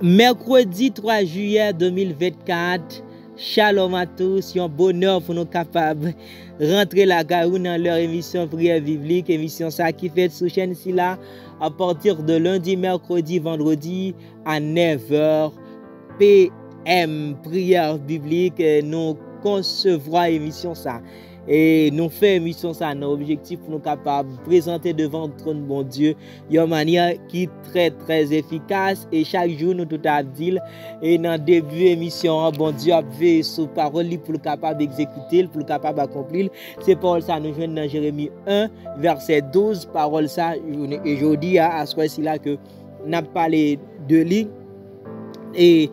Mercredi 3 juillet 2024, shalom à tous, un bonheur pour nous capables rentrer la carou dans leur émission prière biblique, émission ça qui fait sous chaîne ici là à partir de lundi, mercredi, vendredi à 9h PM prière biblique. Nous concevrons émission ça et nous faisons émission ça dans objectif pour nous capables de présenter devant le trône bon Dieu d'une manière qui est très efficace et chaque jour nous tout à dire et dans début émission bon Dieu a veillé sur parole pour le capable d'exécuter pour le capable d'accomplir. C'est parole ça nous joignent dans Jérémie 1 verset 12 parole ça et je dis à ce moment là que n'a parlé de lui et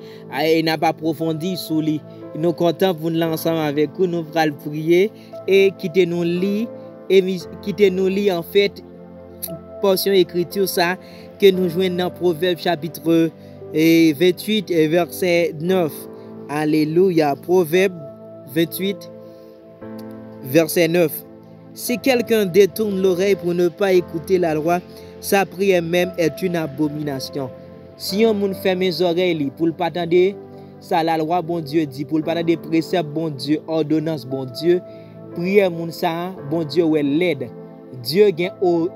n'a pas approfondi sur lui. Nous contents pour nous ensemble avec vous, nous allons prier et quitter nous lire en fait portion écriture ça que nous joignons dans Proverbe chapitre 28 et verset 9. Alléluia. Proverbe 28 verset 9. Si quelqu'un détourne l'oreille pour ne pas écouter la loi, sa prière même est une abomination. Si on moun ferme les oreilles pour ne pas attendre ça la loi bon Dieu dit, pour ne pas attendre des préceptes bon Dieu, ordonnance bon Dieu, prière moun ça bon Dieu ouais l'aide. Dieu gain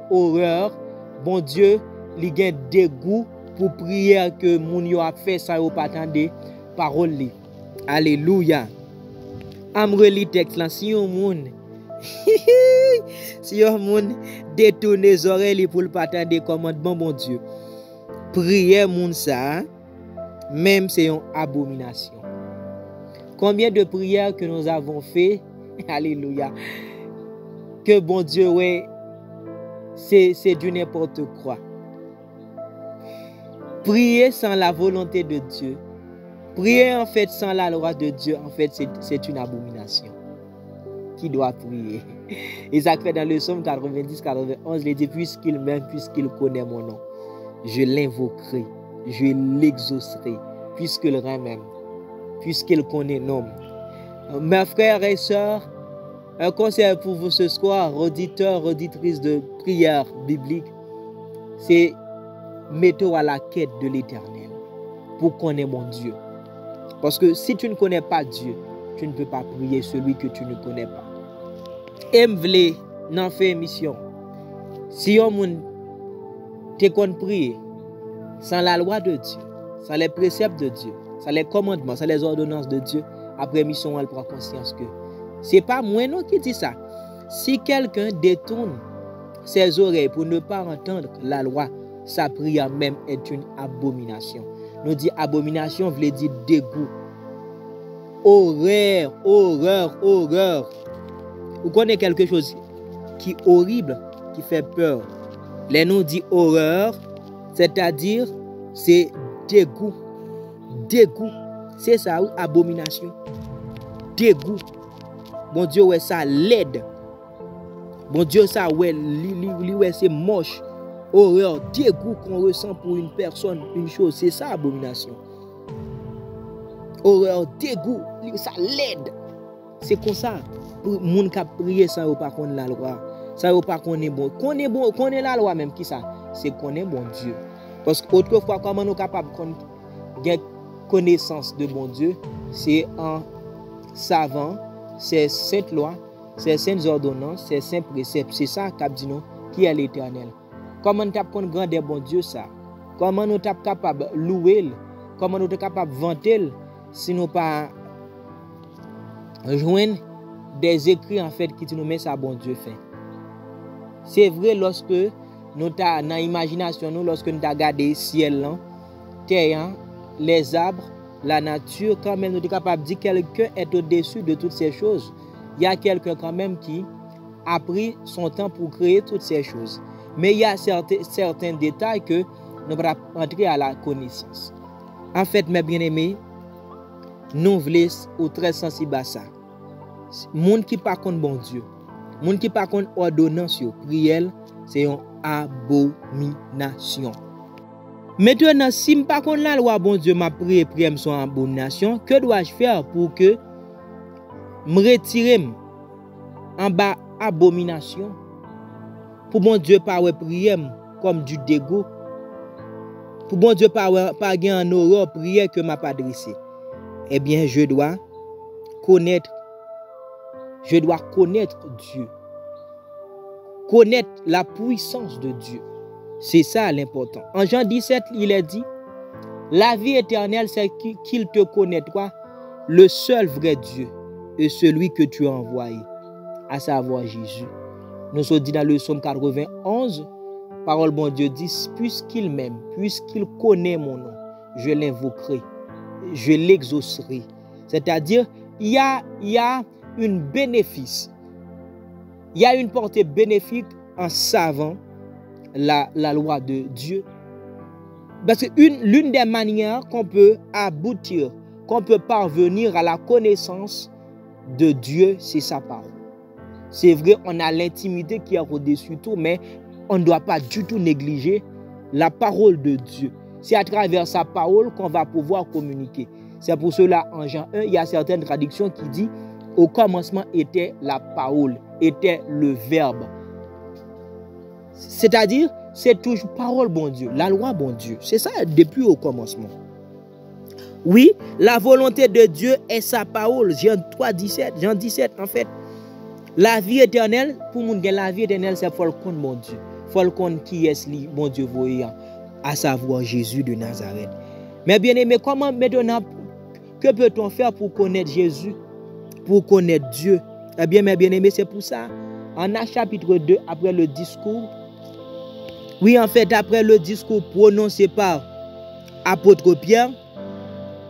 horreur, bon Dieu li gain dégoût pour prière que moun yo a fait ça yo pas attendre parole li. Alléluia. Am reli texte là si on moun si on moun détourne les oreilles pour ne pas attendre commandement bon Dieu. Prière moun ça même c'est une abomination. Combien de prières que nous avons fait, alléluia, que bon Dieu ouais c'est du n'importe quoi. Prier sans la volonté de Dieu, prier en fait sans la loi de Dieu, en fait c'est une abomination. Qui doit prier? Isaac fait dans le psaume 90-91, il dit puisqu'il m'aime, puisqu'il connaît mon nom, je l'invoquerai, je l'exaucerai, puisqu'il m'aime, puisqu'il connaît nom. Mes frères et sœurs, un conseil pour vous ce soir, auditeurs, auditrices de prière biblique, c'est mettez-vous à la quête de l'Éternel pour connaître mon Dieu. Parce que si tu ne connais pas Dieu, tu ne peux pas prier celui que tu ne connais pas. Et m'vle nan fait émission. Si on moun te kon prier sans la loi de Dieu, sans les préceptes de Dieu, sans les commandements, sans les ordonnances de Dieu, après émission elle prend conscience que c'est pas moi non qui dit ça. Si quelqu'un détourne ses oreilles pour ne pas entendre la loi, sa prière même est une abomination. Nous dit abomination veut dire dégoût. Horreur, horreur, horreur. Vous connaissez quelque chose qui est horrible, qui fait peur. Les noms dit horreur, c'est-à-dire c'est dégoût. Dégoût. C'est ça, abomination. Dégoût. Bon Dieu, ouais, ça l'aide. Bon Dieu, ça, ouais, ouais, c'est moche. Horreur, dégoût qu'on ressent pour une personne, une chose, c'est ça, abomination. Horreur, dégoût, ça l'aide. C'est comme ça. Pour moun qui prier sans pas connaître la loi, sans pas connaître bon, connaît la loi même qui ça, c'est connaître bon Dieu. Parce que autrefois comment nous capable de connaissance de bon Dieu, c'est en savant ces saintes lois, ces saintes ordonnances, ces saints préceptes, c'est ça qu'a dit nous qui est l'Éternel. Comment nous capable connaître grandeur bon Dieu ça? Comment nous capable louer, comment nous capable vanter si nous pas joindre des écrits en fait qui nous met ça bon Dieu fait. C'est vrai lorsque nous ta dans imagination nous lorsque nous ta regarder ciel là, terre, les arbres, la nature quand même nous sommes capable de dire quelqu'un est au-dessus de toutes ces choses. Il y a quelqu'un quand même qui a pris son temps pour créer toutes ces choses. Mais il y a certains détails que nous va entrer à la connaissance. En fait mes bien-aimés, nous voulons ou très sensibles à ça. Moun qui pas contre bon Dieu, moun qui pas contre ordonnance yo, prière, c'est une abomination. Maintenant, si m'pas contre la loi bon Dieu m'a prié prière son abomination, que dois-je faire pour que me retirer en bas abomination? Pour bon Dieu pas prier comme du dégoût. pour bon Dieu pas gagner en horreur prière que m'a pas adressé. Eh bien, je dois connaître Dieu. Connaître la puissance de Dieu. C'est ça l'important. En Jean 17, il est dit, la vie éternelle, c'est qu'il te connaît, toi, le seul vrai Dieu, et celui que tu as envoyé, à savoir Jésus. Nous sommes dit dans le psaume 91, parole bon Dieu dit, puisqu'il m'aime, puisqu'il connaît mon nom, je l'invoquerai, je l'exaucerai. C'est-à-dire, il y a une bénéfice, il y a une portée bénéfique en savant la loi de Dieu. Parce que l'une des manières qu'on peut aboutir, qu'on peut parvenir à la connaissance de Dieu, c'est sa parole. C'est vrai, on a l'intimité qui est au-dessus de tout, mais on ne doit pas du tout négliger la parole de Dieu. C'est à travers sa parole qu'on va pouvoir communiquer. C'est pour cela, en Jean 1, il y a certaines traductions qui disent « Au commencement était la parole, était le verbe ». C'est-à-dire, c'est toujours parole bon Dieu, la loi bon Dieu. C'est ça depuis au commencement. Oui, la volonté de Dieu est sa parole. Jean 17 en fait. La vie éternelle, pour moun gen la vie éternelle, c'est faut le connaître bon Dieu. Faut le connaître qui est li bon Dieu voyant, à savoir Jésus de Nazareth. Mais bien aimé, comment maintenant, que peut-on faire pour connaître Jésus, pour connaître Dieu? Eh bien, mes bien-aimés, c'est pour ça. En Actes chapitre 2, après le discours, oui, en fait, après le discours prononcé par apôtre Pierre,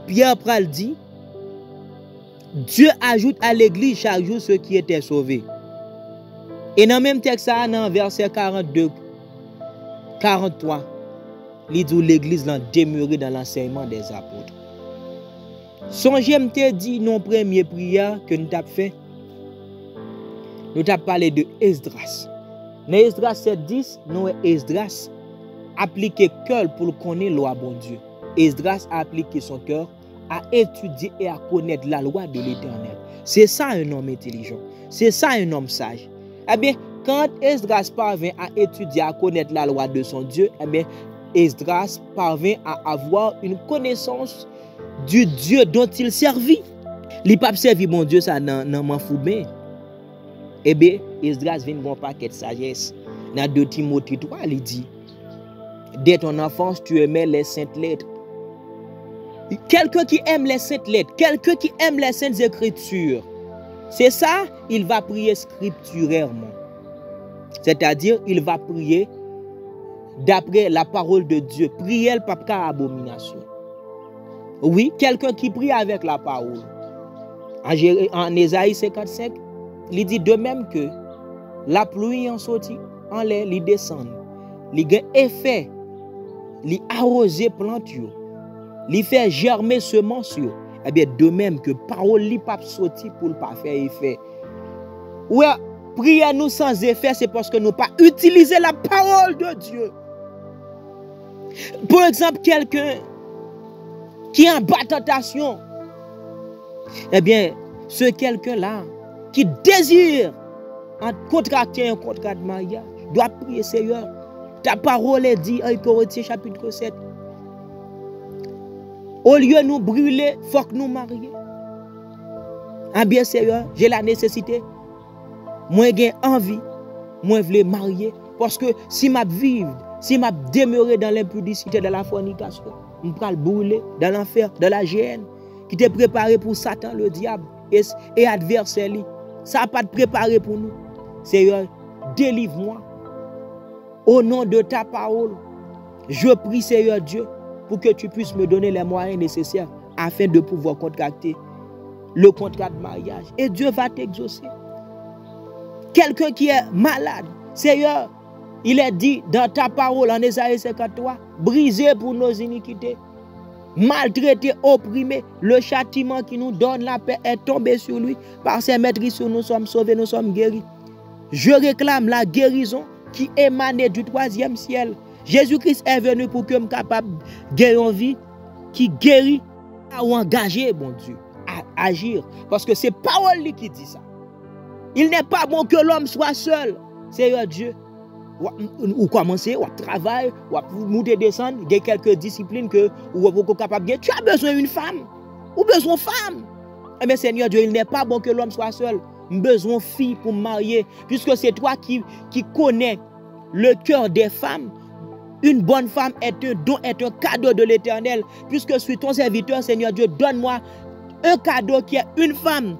Pierre pral dit, Dieu ajoute à l'église chaque jour ceux qui étaient sauvés. Et dans le même texte, dans verset 42, 43, il dit l'église l'a demeuré dans l'enseignement des apôtres. Songez me dit non première prière que nous avons fait. Nous avons parlé de Esdras. Dans Esdras 7:10, nous Esdras appliqué cœur pour connaître la loi bon Dieu. Esdras a appliqué son cœur à étudier et à connaître la loi de l'Éternel. C'est ça un homme intelligent. C'est ça un homme sage. Eh bien, quand Esdras parvient à étudier, à connaître la loi de son Dieu, eh bien, Esdras parvient à avoir une connaissance du Dieu dont il servit. Il n'a pas servi mon Dieu, ça n'en m'en fout bien. Eh bien, Esdras vient de paquet de sagesse. Dans 2 Timothée 3, il dit, dès ton enfance, tu aimais les saintes lettres. Quelqu'un qui aime les saintes lettres, quelqu'un qui aime les saintes écritures, c'est ça, il va prier scripturairement. C'est-à-dire, il va prier d'après la parole de Dieu. Prier le pape car abomination. Oui, quelqu'un qui prie avec la parole. En Ésaïe 55, il dit de même que la pluie en sortit, en l'air, il descend. Il a effet, il arrose plante, il fait germer semence. Eh bien, de même que parole li pas sorti pour ne pas faire effet. Ouais, prier nous sans effet, c'est parce que nous pas utilisé la parole de Dieu. Par exemple, quelqu'un qui est en bas tentation, eh bien, ce quelqu'un-là qui désire contracter un contrat de mariage doit prier, Seigneur. Ta parole est dit en Corinthiens chapitre 7. Au lieu de nous brûler, il faut que nous marions. Ah bien, Seigneur, j'ai la nécessité. Moi, j'ai envie. Moi, je veux marier. Parce que si je vis, si je demeure dans l'impudicité, dans la fornication, je vais le brûler dans l'enfer, dans la géhenne, qui t'est préparé pour Satan, le diable, et adversaire. Ça n'a pas de préparé pour nous. Seigneur, délivre-moi. Au nom de ta parole, je prie, Seigneur Dieu, pour que tu puisses me donner les moyens nécessaires afin de pouvoir contracter le contrat de mariage. Et Dieu va t'exaucer. Quelqu'un qui est malade, Seigneur, il est dit dans ta parole en Ésaïe 53, brisé pour nos iniquités, maltraité, opprimé, le châtiment qui nous donne la paix est tombé sur lui. Par ses maîtrises, nous sommes sauvés, nous sommes guéris. Je réclame la guérison qui émane du 3e ciel. Jésus-Christ est venu pour que je sois capable de gagner une vie qui guérit ou engager, bon Dieu, à agir. Parce que c'est parole qui dit ça. Il n'est pas bon que l'homme soit seul. Seigneur Dieu, ou commencer, ou travailler, ou monter, descendre, il y a quelques disciplines que vous êtes capable de gagner. Tu as besoin d'une femme, ou besoin de femme. Eh bien, Seigneur Dieu, il n'est pas bon que l'homme soit seul. Besoin de fille pour me marier, puisque c'est toi qui connais le cœur des femmes. Une bonne femme est un don, est un cadeau de l'Éternel. Puisque je suis ton serviteur, Seigneur Dieu, donne-moi un cadeau qui est une femme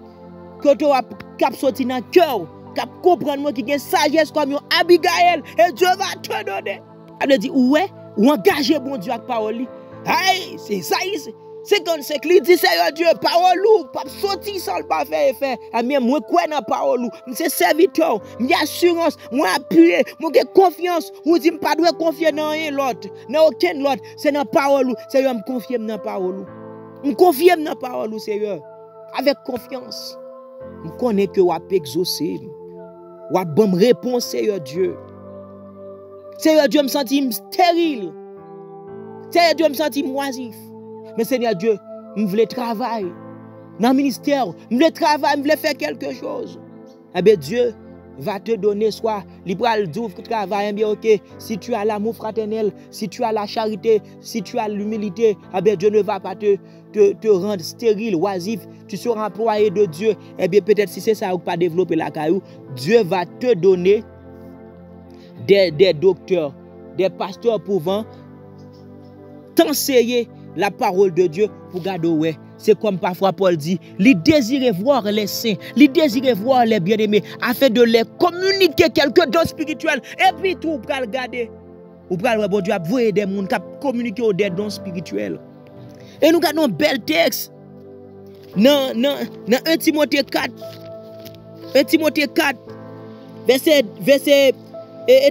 que tu as sorti dans le cœur, qui comprendre moi, qui a une sagesse comme un Abigail, et Dieu va te donner. Elle dit, ouais, ou engager bon Dieu avec parole. Aïe, c'est ça, c'est comme c'est qu'il dit, Seigneur Dieu, parole ou, pas sortir sans le pas faire effet. Mais moi, quoi dans parole ou, c'est serviteur, j'ai assurance, moi appuyé, moi j'ai confiance, ou dit, pas doit confier dans rien l'autre, dans aucun l'autre, c'est dans parole ou, Seigneur, me confie dans parole ou. Me confie dans parole ou, Seigneur, avec confiance. Je connais que vous avez exaucé, vous avez bonne réponse, Seigneur Dieu. Seigneur Dieu, me sentis stérile. Seigneur Dieu, me sentis moisif. Mais Seigneur Dieu, je voulais travailler dans le ministère, je voulais travailler, je voulais faire quelque chose. Eh bien, Dieu va te donner soit libéral d'ouvre travail, eh bien, ok, si tu as l'amour fraternel, si tu as la charité, si tu as l'humilité, eh bien, Dieu ne va pas te rendre stérile, oisif, tu seras employé de Dieu. Eh bien, peut-être si c'est ça ou pas développer la caillou, Dieu va te donner des docteurs, des pasteurs pouvant t'enseigner la parole de Dieu pour garder, ouais. C'est comme parfois Paul dit, il désirait voir les saints, il désirait voir les bien-aimés, afin de les communiquer quelques dons spirituels. Et puis tout, pour le garder. Ou pour le bon Dieu, vous voyez des gens qui communiquent des dons spirituels. Et nous regardons un bel texte. Dans 1 Timothée 4, 1 Timothée 4, verset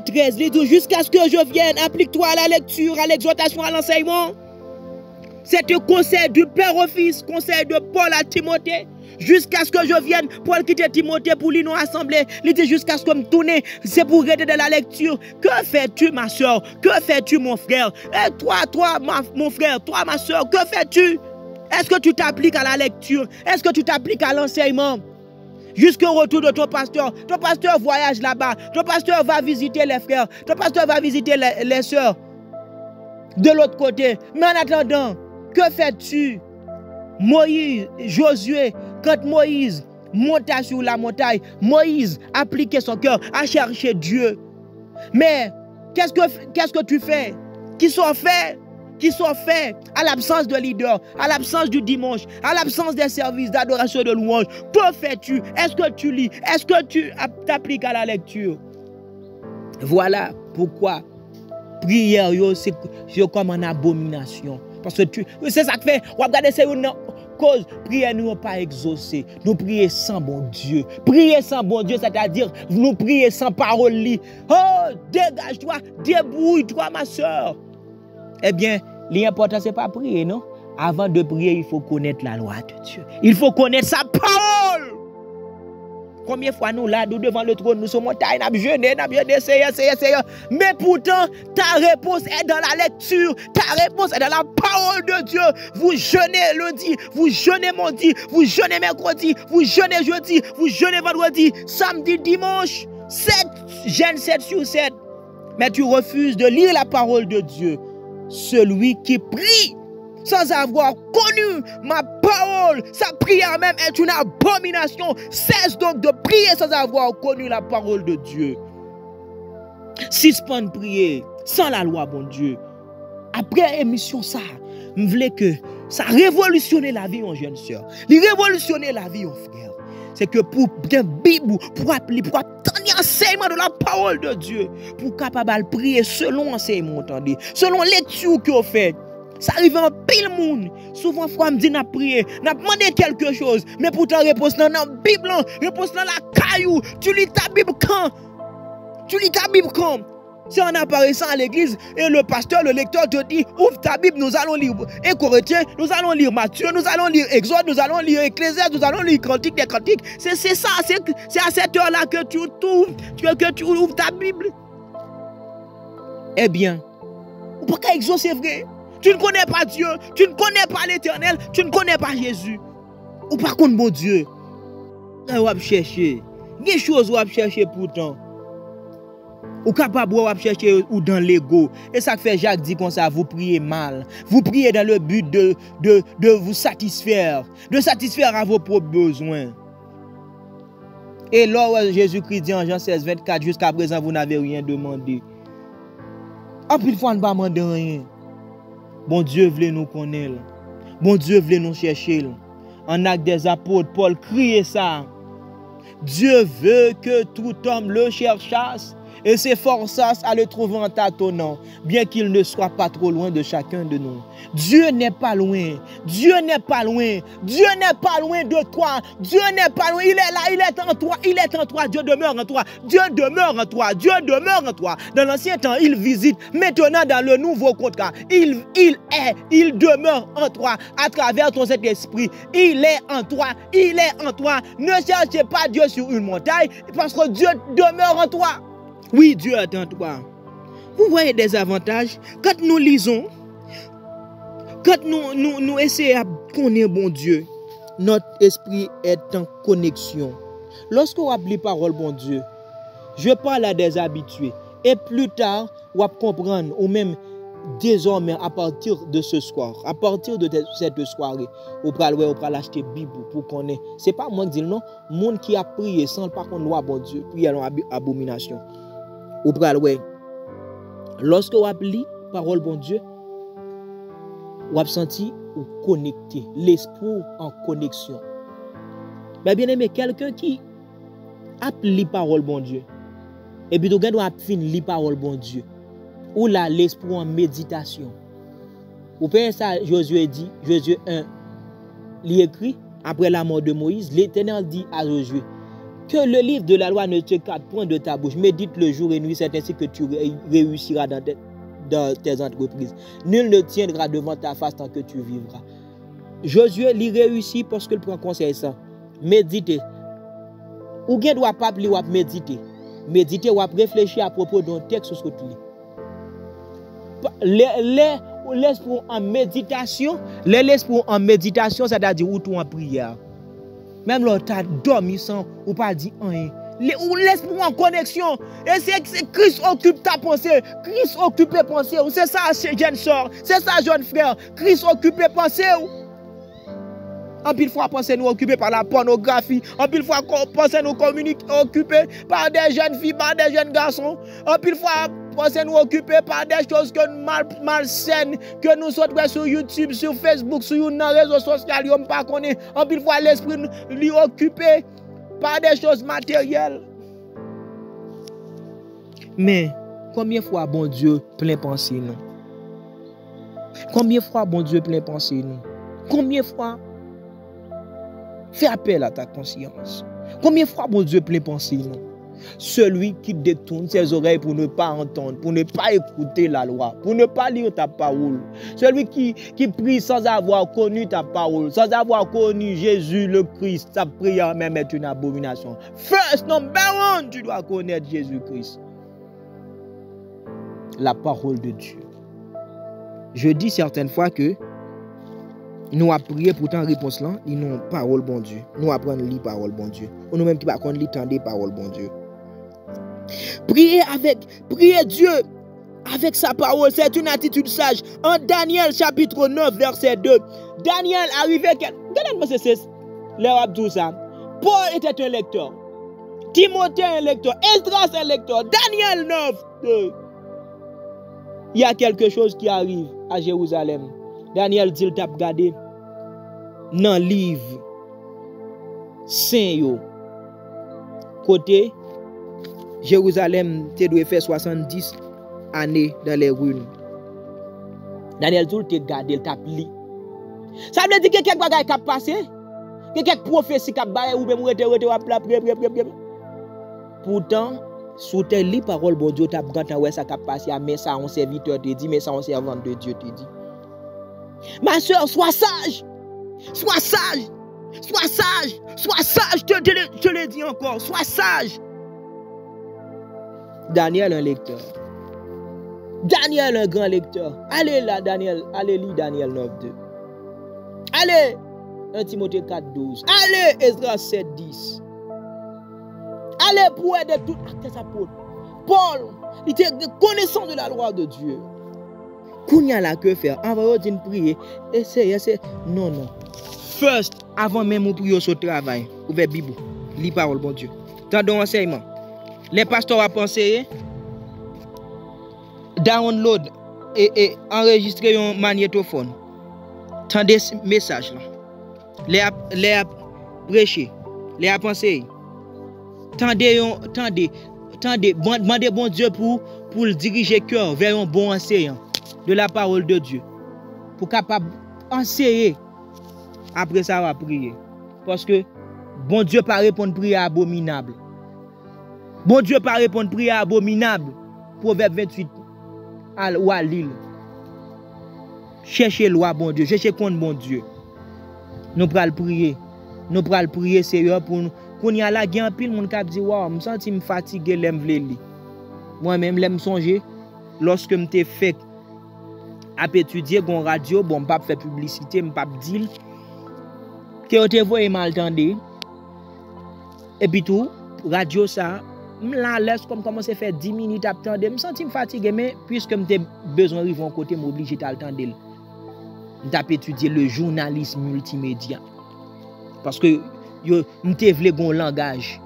13, il dit, jusqu'à ce que je vienne, applique-toi à la lecture, à l'exhortation, à l'enseignement. C'est un conseil du Père au Fils, conseil de Paul à Timothée, jusqu'à ce que je vienne. Paul quitte Timothée pour lui nous assembler. Il dit jusqu'à ce que je me tourne, c'est pour aider de la lecture. Que fais-tu, ma soeur? Que fais-tu, mon frère? Et toi, mon frère, toi, ma soeur, que fais-tu? Est-ce que tu t'appliques à la lecture? Est-ce que tu t'appliques à l'enseignement? Jusqu'au retour de ton pasteur. Ton pasteur voyage là-bas. Ton pasteur va visiter les frères. Ton pasteur va visiter les sœurs de l'autre côté. Mais en attendant, que fais-tu? Moïse, Josué, quand Moïse monta sur la montagne, Moïse appliquait son cœur à chercher Dieu. Mais qu'est-ce que tu fais? Qui sont faits à l'absence de leader, à l'absence du dimanche, à l'absence des services d'adoration et de louange. Que fais-tu? Est-ce que tu lis? Est-ce que tu t'appliques à la lecture? Voilà pourquoi prière, c'est comme une abomination. Parce que c'est ça que fait, on regarde c'est une cause, prière nous pas exaucée. Nous prions sans bon Dieu. Prier sans bon Dieu, c'est-à-dire nous prions sans parole. Oh, dégage-toi, débrouille-toi, ma soeur. Eh bien, l'important c'est pas prier, non? Avant de prier, il faut connaître la loi de Dieu. Il faut connaître sa parole. Combien de fois nous là, nous devant le trône, nous sommes montagne, nous avons jeûné, essayé. Mais pourtant, ta réponse est dans la lecture, ta réponse est dans la parole de Dieu. Vous jeûnez lundi, vous jeûnez mardi, vous jeûnez mercredi, vous jeûnez jeudi, vous jeûnez vendredi, samedi, dimanche, 7 sur 7. Mais tu refuses de lire la parole de Dieu. Celui qui prie sans avoir connu ma parole, sa prière même est une abomination. Cesse donc de prier sans avoir connu la parole de Dieu. Suspendre prier sans la loi, bon Dieu. Après émission ça, je voulais que ça révolutionne la vie en jeune soeur. Il révolutionne la vie en frère. C'est que pour bien Bible, pour appeler, pour attendre l'enseignement de la parole de Dieu, pour capable prier selon l'enseignement, entendez, selon lecture que vous faites. Ça arrive en pile monde. Souvent, fois me dit n'a prié, n'a demandé quelque chose, mais pourtant réponse dans la Bible, réponse dans la caillou. Tu lis ta Bible quand? Tu lis ta Bible quand? Si on apparaissant à l'église et le pasteur, le lecteur te dit, ouvre ta Bible, nous allons lire Corinthiens, nous allons lire Matthieu, nous allons lire Exode, nous allons lire Ecclésiaste, nous allons lire Cantique des Cantiques. C'est ça, c'est à cette heure-là que tu ouvres ta Bible. Eh bien, on ne peut pas exaucer vrai. Tu ne connais pas Dieu, tu ne connais pas l'Éternel, tu ne connais pas Jésus. Ou par contre, mon Dieu, on va chercher. Des choses on va chercher pourtant. Ou capable de chercher ou dans l'ego. Et ça fait Jacques dit comme ça, vous priez mal. Vous priez dans le but de vous satisfaire. De satisfaire à vos propres besoins. Et là, Jésus-Christ dit en Jean 16, 24, jusqu'à présent, vous n'avez rien demandé. En plus, fois, on ne va demander rien. Bon Dieu voulait nous connaître. Bon Dieu voulait nous chercher. En Actes des Apôtres, Paul criait ça. Dieu veut que tout homme le cherchasse et s'efforçasse à le trouver en tâtonnant, bien qu'il ne soit pas trop loin de chacun de nous. Dieu n'est pas loin. Dieu n'est pas loin. Dieu n'est pas loin de toi. Dieu n'est pas loin. Il est là, il est en toi. Il est en toi. Dieu demeure en toi. Dieu demeure en toi. Dieu demeure en toi. Dans l'ancien temps, il visite. Maintenant, dans le nouveau contrat, il demeure en toi à travers ton Saint-Esprit. Il est en toi. Il est en toi. Ne cherchez pas Dieu sur une montagne parce que Dieu demeure en toi. Oui, Dieu est en toi. Vous voyez des avantages. Quand nous lisons, quand nous essayons de connaître bon Dieu, notre esprit est en connexion. Lorsque vous appelez parole bon Dieu, je parle à des habitués. Et plus tard, vous allez comprendre, ou même désormais à partir de ce soir, à partir de cette soirée, vous allez acheter Bible pour connaître. Ce n'est pas moi qui dis non, le monde qui a prié sans pas qu'on loi bon Dieu, prier en abomination. Ou ouais. Lorsque vous appelez parole bon Dieu, vous avez senti ou connecté, l'esprit en connexion. Mais bien aimé, quelqu'un qui appelle parole bon Dieu, et puis vous avez fini parole bon Dieu, ou là l'esprit en méditation. Vous payez ça, Josué dit, Josué 1, il écrit, après la mort de Moïse, l'Éternel dit à Josué, que le livre de la loi ne te capte point de ta bouche. Médite le jour et nuit, c'est ainsi que tu réussiras dans tes entreprises. Nul ne tiendra devant ta face tant que tu vivras. Josué l'y réussit parce qu'il prend conseil ça. Méditer. Ou bien doit pas appeler ou méditer. Méditer ou réfléchir à propos d'un texte sur tout. L'esprit en méditation, c'est-à-dire où tout en prière. Même lorsque tu as dormi sans ou pas dit rien. Ou l'esprit en connexion. Et c'est Christ occupe ta pensée. Christ occupe ta pensée. C'est ça, jeune soeur. C'est ça, jeune frère. Christ occupe ta pensée. En pile fois, pensée nous occupée par la pornographie. En pile fois, pensée nous occupée par des jeunes filles, par des jeunes garçons. En pile fois, pensée nous occupée par des choses que malsaines, que nous sommes sur YouTube, sur Facebook, sur les réseaux sociaux, on ne pas connaît. En pile fois, l'esprit lui occupé par des choses matérielles. Mais, combien de fois, bon Dieu, plein pensée nous? Combien de fois, bon Dieu, plein pensée nous? Combien de fois? Fais appel à ta conscience. Combien de fois, bon Dieu, plein pensée nous? Celui qui détourne ses oreilles pour ne pas entendre, pour ne pas écouter la loi, pour ne pas lire ta parole. Celui qui prie sans avoir connu ta parole, sans avoir connu Jésus le Christ, sa prière même est une abomination. First, number one, tu dois connaître Jésus-Christ. La parole de Dieu. Je dis certaines fois que nous avons prié pourtant réponse là, ils n'ont parole bon Dieu. Nous apprenons à lire parole bon Dieu. Ou nous même qui pas qu'on lit tendre parole bon Dieu. Prier Dieu avec sa parole, c'est une attitude sage. En Daniel chapitre 9 verset 2, Daniel arrivait c'est tout ça. Paul était un lecteur. Timothée un lecteur, Esdras un lecteur, Daniel 9 2. Il y a quelque chose qui arrive à Jérusalem. Daniel dit il t'a regardé dans le livre Saint yo. Côté Jérusalem te doit faire 70 années dans les ruines. Daniel dit il t'a regardé, il t'a li. Ça veut dire que quelques bagages qui passé, que quelques prophéties qui baillé ou même rete pourtant sous tes li parole bon Dieu t'a grand ouais ça qui passé mais ça on serviteur te dit mais ça on servant de Dieu te dit. Ma soeur, sois sage. Sois sage. Sois sage. Sois sage. Je te le dis encore. Sois sage. Daniel, un lecteur. Daniel, un grand lecteur. Allez là, Daniel. Allez lire Daniel 9.2. Allez. 1 Timothée 4.12. Allez, Esdras 7.10. Allez pour aider tout acte apôtre. Paul, Il était connaissant de la loi de Dieu. Kounya la que faire? Avant de prier, essayez. Non. First, avant même de prier sur le travail, ouvrez Bible, lis parole, bon Dieu. Tendons enseignement. Les pasteurs ont pensé, download et enregistrer un magnétophone. Tendez ce message là. Les prêcher, les penser. Tendez, demandez bon Dieu pour le diriger cœur vers un bon enseignant de la parole de Dieu. Pour capable enseigner. Après ça, on va prier. Parce que bon Dieu pas répondre prière abominable. Bon Dieu pas répondre prière abominable. Proverbe 28 ou à l'île. Cherchez loi bon Dieu, cherchez compte bon Dieu. Nous pral prier. Nous pral prier Seigneur pour nous. Quand y a la gen pile moun k'ap di waouh, me senti me fatigué l'aime vle li. Moi-même l'aime songer lorsque m'te fait à étudier gon radio, bon m'pa faire publicité, m'pa dire que on te voye mal tendé. Et puis tout, radio ça, m'la laisse comme commencer à faire 10 minutes à attendre, me senti me fatigué mais puisque m'te besoin rive un côté m'obligé t'attendre. M'ta étudier le journalisme multimédia. Parce que yo m'te vle gon langage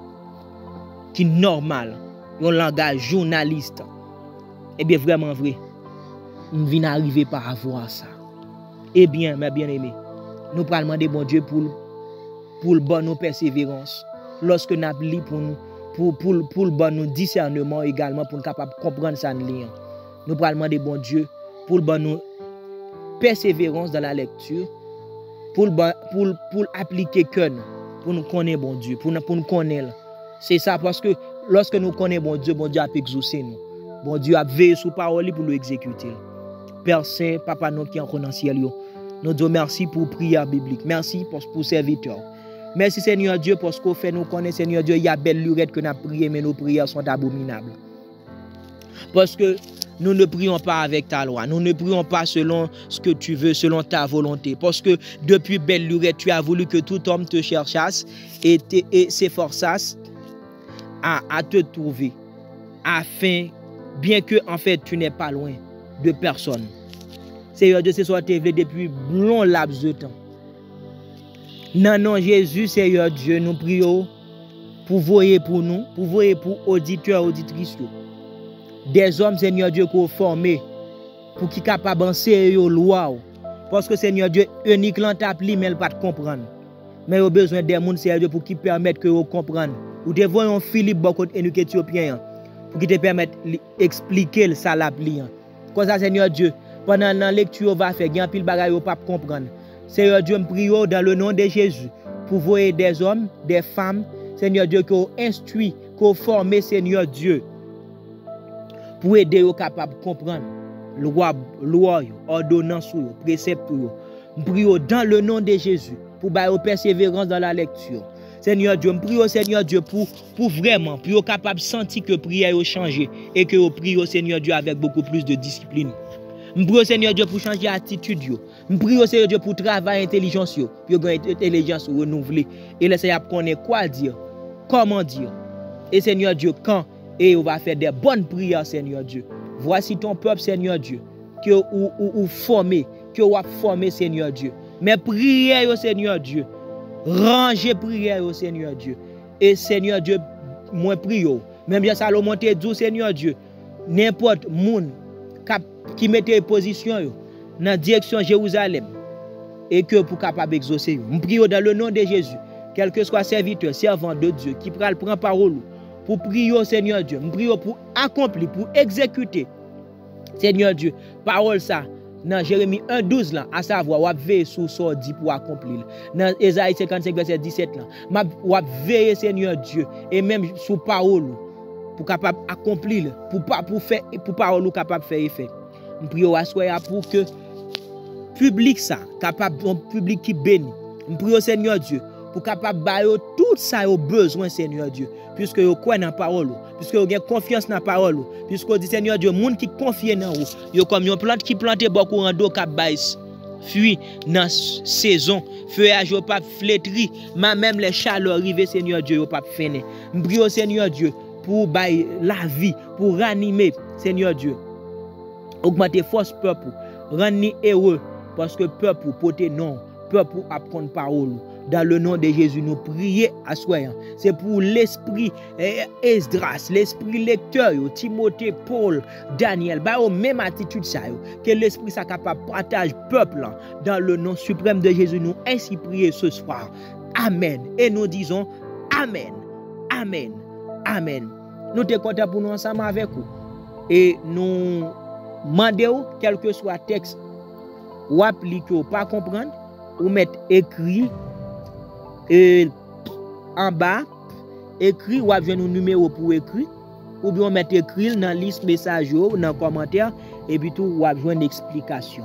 qui normal, un langage journaliste. Et bien vraiment vrai. M'vin arriver par avoir ça. Eh bien, mes bien-aimés, nous pral demander bon Dieu pour le bon nous persévérance. Lorsque nous li pour nous pour le bon nous discernement également pour nous capable comprendre ça lien. Nous pral demander bon Dieu pour le bon nous persévérance dans la lecture, pour appliquer cœur, pour nous connaître bon Dieu, pour nous connaître. C'est ça parce que lorsque nous connaissons bon Dieu a exaucé nous. Bon Dieu a veillé sur parole pour nous exécuter. Père Saint, Papa nous qui est en ciel, nous disons merci pour prière biblique. Merci pour serviteur. Merci Seigneur Dieu parce qu'on fait nous connaître Seigneur Dieu, il y a belle lurette que nous prions mais nos prières sont abominables. Parce que nous ne prions pas avec ta loi. Nous ne prions pas selon ce que tu veux, selon ta volonté. Parce que depuis belle lurette, tu as voulu que tout homme te cherchasse et s'efforçasse à te trouver. Afin, bien que en fait tu n'es pas loin de personne. Seigneur Dieu, c'est soit tu es depuis long laps de temps. Non, Jésus, Seigneur Dieu, nous prions pour voyer pour nous, pour voyer pour auditeurs, auditrices. Des hommes, Seigneur Dieu, qu'on formé pour qu'ils soient capables d'enseigner aux lois. Parce que Seigneur Dieu, unique l'entapli, mais elle pas de comprendre. Mais il a besoin des gens, Seigneur Dieu, pour qu'ils permettent que vous compreniez. Ou de voir un Philippe beaucoup éthiopien pour qu'il te permette d'expliquer ça la pli. Comme ça, Seigneur Dieu, pendant la lecture, on va faire un pile bagaille au pas comprendre. Seigneur Dieu, me prie dans le nom de Jésus pour voir des hommes, des femmes, Seigneur Dieu, qui ont instruit, qui ont formé, Seigneur Dieu, pour aider aux capables de comprendre loi, ordonnance, précepte. Me prie dans le nom de Jésus pour bailler persévérance dans la lecture. Seigneur Dieu, me prie Seigneur Dieu pour vraiment, pour être capable de sentir que la prière a changé et que vous priez au Seigneur Dieu avec beaucoup plus de discipline. Je prie au Seigneur Dieu pour changer l'attitude. Je prie au Seigneur Dieu pour travailler l'intelligence, pour une intelligence renouvelée. Et le Seigneur connaît quoi dire, comment dire. Et Seigneur Dieu, quand et on va faire des bonnes prières, Seigneur Dieu. Voici ton peuple, Seigneur Dieu, que ou formé, que ou a formé, Seigneur Dieu. Mais prière au Seigneur Dieu. Rangez prière au Seigneur Dieu. Et Seigneur Dieu, moi prie. Même bien Salomon te dit, Seigneur Dieu, n'importe monde qui mette position dans la direction Jérusalem et que pour capable exaucer. Je prie dans le nom de Jésus, quel que soit serviteur, servant de Dieu, qui prend parole pour prier au Seigneur Dieu. Je prie pour accomplir, pour exécuter. Seigneur Dieu, parole ça. Dans Jérémie 1:12 là, à savoir, on veille sur ce dit pour accomplir. Dans Ésaïe 55 verset 17 là, on veille Seigneur Dieu et même sur parole pour capable accomplir, pour faire pour parole capable faire effet. Je prie au soir pour que public ça, capable un public qui bénit. Je prie au Seigneur Dieu pour capable bailler tout ça au besoin Seigneur Dieu, puisque vous croyez dans la parole, puisque vous avez confiance dans la parole, puisque vous dit Seigneur Dieu, monde qui confie dans vous, yo comme une plante qui plante beaucoup en dos cap baisse. Fuit dans saison, feuillage pas flétri, même les chaleurs arrivées Seigneur Dieu pas fini. Je prie au Seigneur Dieu pour la vie, pour ranimer, Seigneur Dieu. Augmenter force peuple, rendre heureux, parce que peuple porte non, peuple apprendre parole. Dans le nom de Jésus, nous prions à soi. C'est pour l'esprit Esdras, l'esprit lecteur, Timothée, Paul, Daniel, même attitude ça, que l'esprit soit capable de partager peuple dans le nom suprême de Jésus. Nous ainsi prions ce soir. Amen. Et nous disons Amen. Amen. Amen. Nous sommes contents pour nous ensemble avec vous. Et nous demandons, quel que soit le texte, ou appliquer ou pas comprendre, ou mettre écrit en bas, écrit ou avoir un numéro pour écrire, ou bien mettre écrit dans la liste message ou dans le commentaire, et puis tout, ou avoir une explication.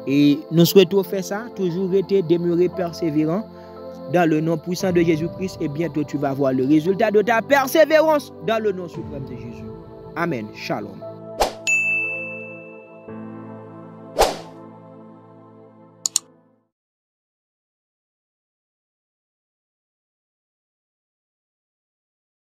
Et nous souhaitons faire ça, toujours demeurer persévérant dans le nom puissant de Jésus-Christ, et bientôt tu vas voir le résultat de ta persévérance dans le nom suprême de Jésus. Amen. Shalom.